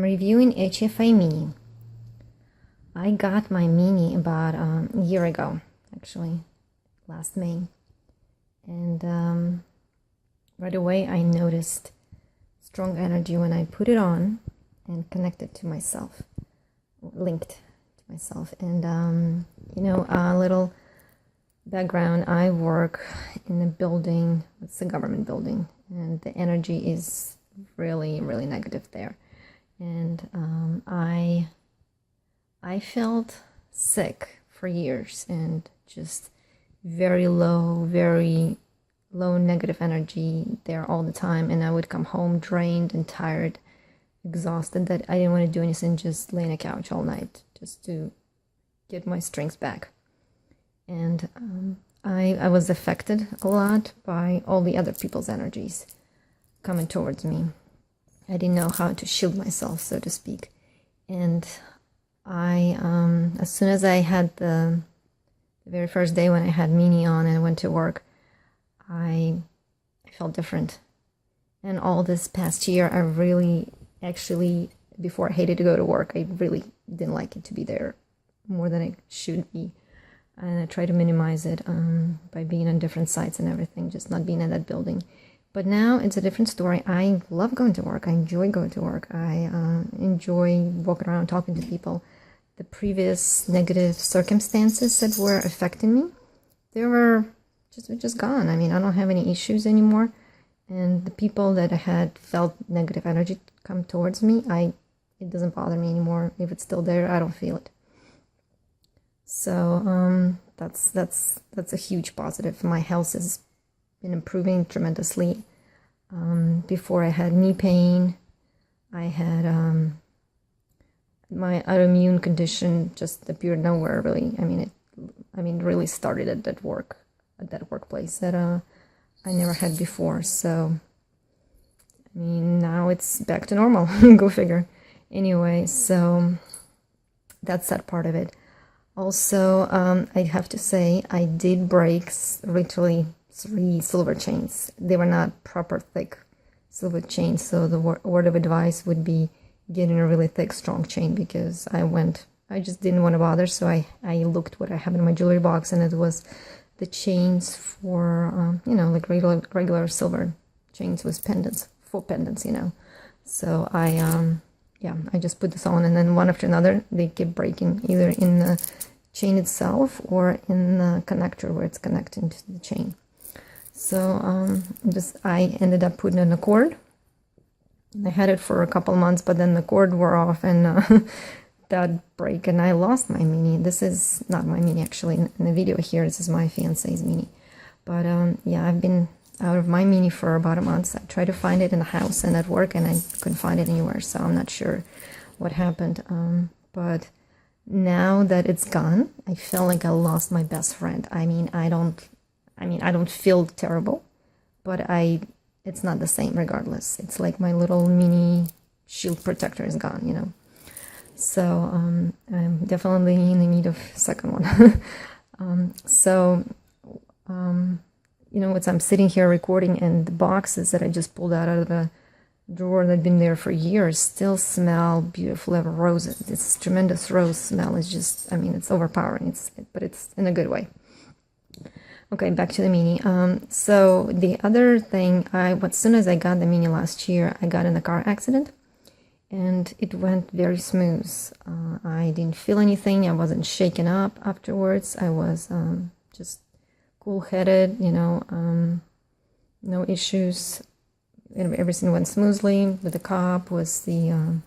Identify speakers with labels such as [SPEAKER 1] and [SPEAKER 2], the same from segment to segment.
[SPEAKER 1] reviewing HFA Mini. I got my Mini about a year ago, actually, last May. And right away I noticed strong energy when I put it on and connected to myself, linked to myself. And, a little background, I work in a building, it's a government building, and the energy is really, really negative there. And I felt sick for years and just very low negative energy there all the time. And I would come home drained and tired, exhausted, that I didn't want to do anything, just lay on a couch all night just to get my strength back. And I was affected a lot by all the other people's energies coming towards me. I didn't know how to shield myself, so to speak. And I, as soon as I had the very first day when I had Mini on and I went to work, I felt different. And all this past year, I really, actually, before I hated to go to work, I really didn't like it to be there more than it should be. And I try to minimize it by being on different sites and everything, just not being in that building. But now it's a different story. I love going to work. I enjoy going to work. I enjoy walking around talking to people. The previous negative circumstances that were affecting me, they were just gone. I mean, I don't have any issues anymore. And the people that I had felt negative energy come towards me, it doesn't bother me anymore. If it's still there, I don't feel it. So that's a huge positive. My health has been improving tremendously. Before I had knee pain, I had my autoimmune condition just appeared nowhere really. I mean, it really started at that workplace that I never had before. So I mean, now it's back to normal. Go figure. Anyway, so that's that part of it. Also, I have to say, I did break literally 3 silver chains. They were not proper thick silver chains, so the word of advice would be getting a really thick, strong chain, because I just didn't want to bother, so I looked what I have in my jewelry box, and it was the chains for, like regular silver chains with pendants, full pendants, So I just put this on, and then one after another, they keep breaking, either in the chain itself or in the connector where it's connecting to the chain. So I ended up putting in a cord. I had it for a couple months, but then the cord wore off and that break, and I lost my Mini. This is not my Mini, actually. In the video here, this is my fiance's Mini. But I've been out of my Mini for about a month. I tried to find it in the house and at work, and I couldn't find it anywhere, so I'm not sure what happened. But now that it's gone, I feel like I lost my best friend. I don't feel terrible, but it's not the same regardless. It's like my little Mini shield protector is gone, So I'm definitely in the need of a second one. I'm sitting here recording, and the boxes that I just pulled out of the drawer that had been there for years still smell beautiful. Ever roses. This tremendous rose smell is just, it's overpowering. But it's in a good way. Okay, back to the Mini. So the other thing, as soon as I got the Mini last year, I got in a car accident, and it went very smooth. I didn't feel anything. I wasn't shaken up afterwards. I was just cool-headed, no issues. Everything went smoothly with the cop, with the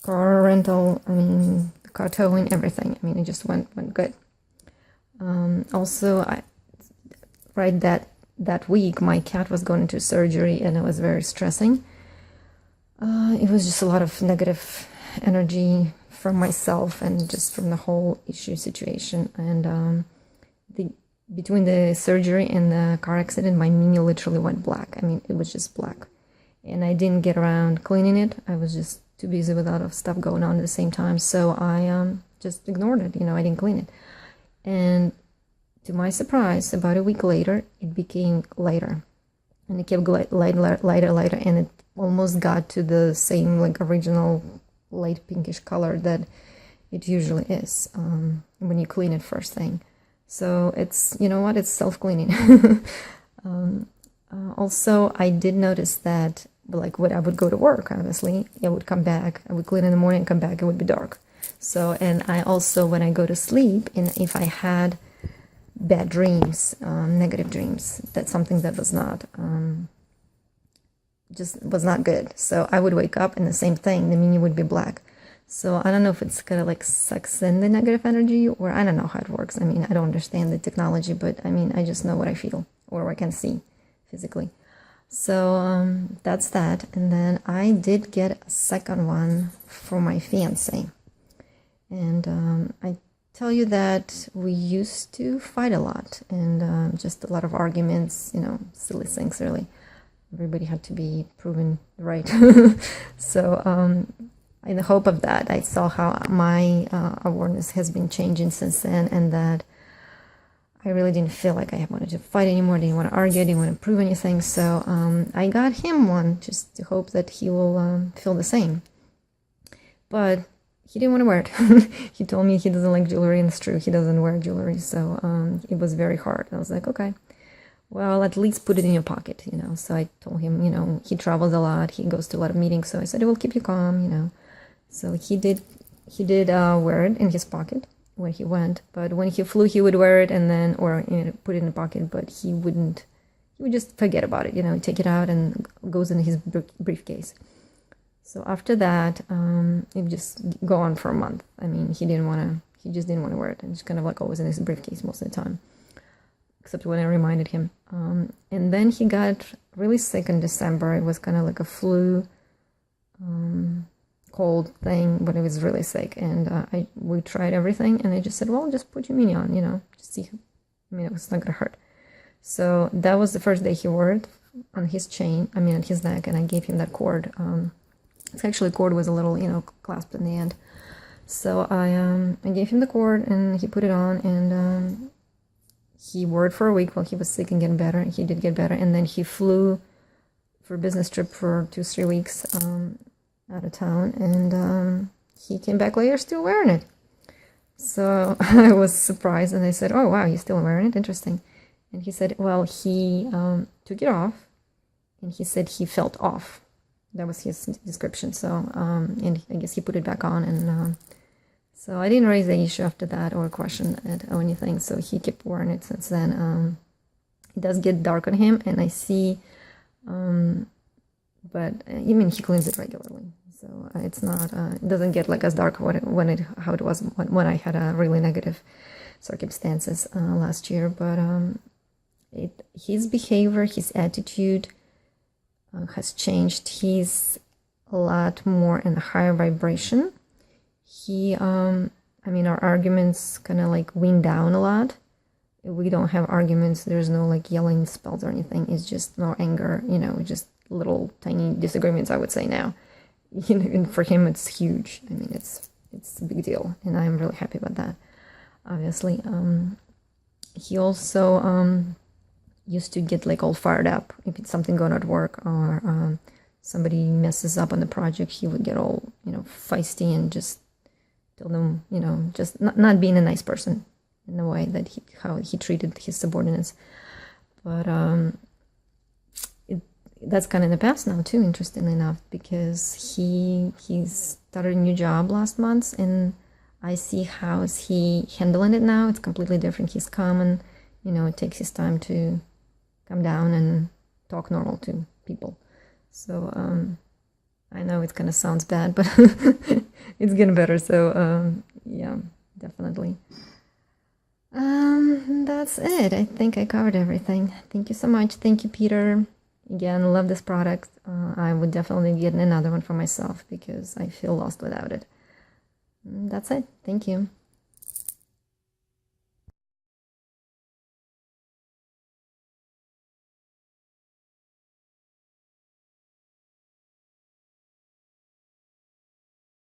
[SPEAKER 1] car rental, the car towing, everything. It just went good. Also, right that week, my cat was going into surgery, and it was very stressing. It was just a lot of negative energy from myself and just from the whole issue situation. And between the surgery and the car accident, my Mini literally went black. It was just black. And I didn't get around cleaning it. I was just too busy with a lot of stuff going on at the same time. So I just ignored it. I didn't clean it. And to my surprise, about a week later, it became lighter. And it kept lighter, and almost got to the same like original light pinkish color that it usually is when you clean it first thing. So it's, you know what, it's self-cleaning. Also, I did notice that like when I would go to work, obviously, I would come back, I would clean in the morning and come back, it would be dark. So, and I also, when I go to sleep, and if I had bad dreams, negative dreams, that's something that was not, just was not good. So I would wake up and the same thing, the mini would be black. So I don't know if it's kind of like sucks in the negative energy, or I don't know how it works. I mean, I don't understand the technology, but I mean, I just know what I feel or I can see physically. So that's that. And then I did get a second one for my fiance. And I tell you that we used to fight a lot, and just a lot of arguments, you know, silly things really. Everybody had to be proven right. So in the hope of that, I saw how my awareness has been changing since then, and that I really didn't feel like I wanted to fight anymore, didn't want to argue, didn't want to prove anything. So I got him one just to hope that he will feel the same. But he didn't want to wear it. He told me he doesn't like jewelry, and it's true, he doesn't wear jewelry. So it was very hard. I was like, okay, well, at least put it in your pocket, you know. So I told him, you know, he travels a lot, he goes to a lot of meetings, so I said it will keep you calm, you know. So he did wear it in his pocket when he went, but when he flew, he would wear it and then, or you know, put it in the pocket, but he would just forget about it, you know, take it out and goes in his briefcase. So after that, it would just go on for a month. I mean, he just didn't want to wear it. And just kind of like always in his briefcase most of the time, except when I reminded him. And then he got really sick in December. It was kind of like a flu, cold thing, but it was really sick. And we tried everything, and I just said, well, just put your mini on, you know, just see. I mean, it was not going to hurt. So that was the first day he wore it on his chain, I mean, on his neck, and I gave him that cord. It's actually, cord was a little, you know, clasped in the end. So I gave him the cord, and he put it on, and he wore it for a week while he was sick and getting better. He did get better, and then he flew for a business trip for 2-3 weeks out of town, and he came back later still wearing it. So I was surprised, and I said, oh wow, you're still wearing it, interesting. And he said, well, he took it off, and he said he felt off. That was his description. So and I guess he put it back on, and so I didn't raise the issue after that or question it or anything. So he kept wearing it since then. It does get dark on him, and I see, but even he cleans it regularly. So it's not, it doesn't get like as dark how it was when I had a really negative circumstances last year. But his behavior, his attitude has changed. He's a lot more in a higher vibration. He, I mean, our arguments kind of like wind down a lot. We don't have arguments. There's no like yelling spells or anything. It's just no anger, you know, just little tiny disagreements, I would say now. You know, and for him, it's huge. I mean, it's a big deal, and I'm really happy about that. Obviously, he also used to get like all fired up if it's something going at work, or somebody messes up on the project. He would get all, you know, feisty and just tell them, you know, just not being a nice person in the way that how he treated his subordinates. But that's kind of in the past now too, interestingly enough, because he's started a new job last month, and I see how's he handling it now. It's completely different. He's calm, and you know, it takes his time to come down and talk normal to people. So I know it kind of sounds bad, but it's getting better. So yeah, definitely. That's it. I think I covered everything. Thank you so much. Thank you, Peter. Again, love this product. I would definitely get another one for myself because I feel lost without it. That's it. Thank you.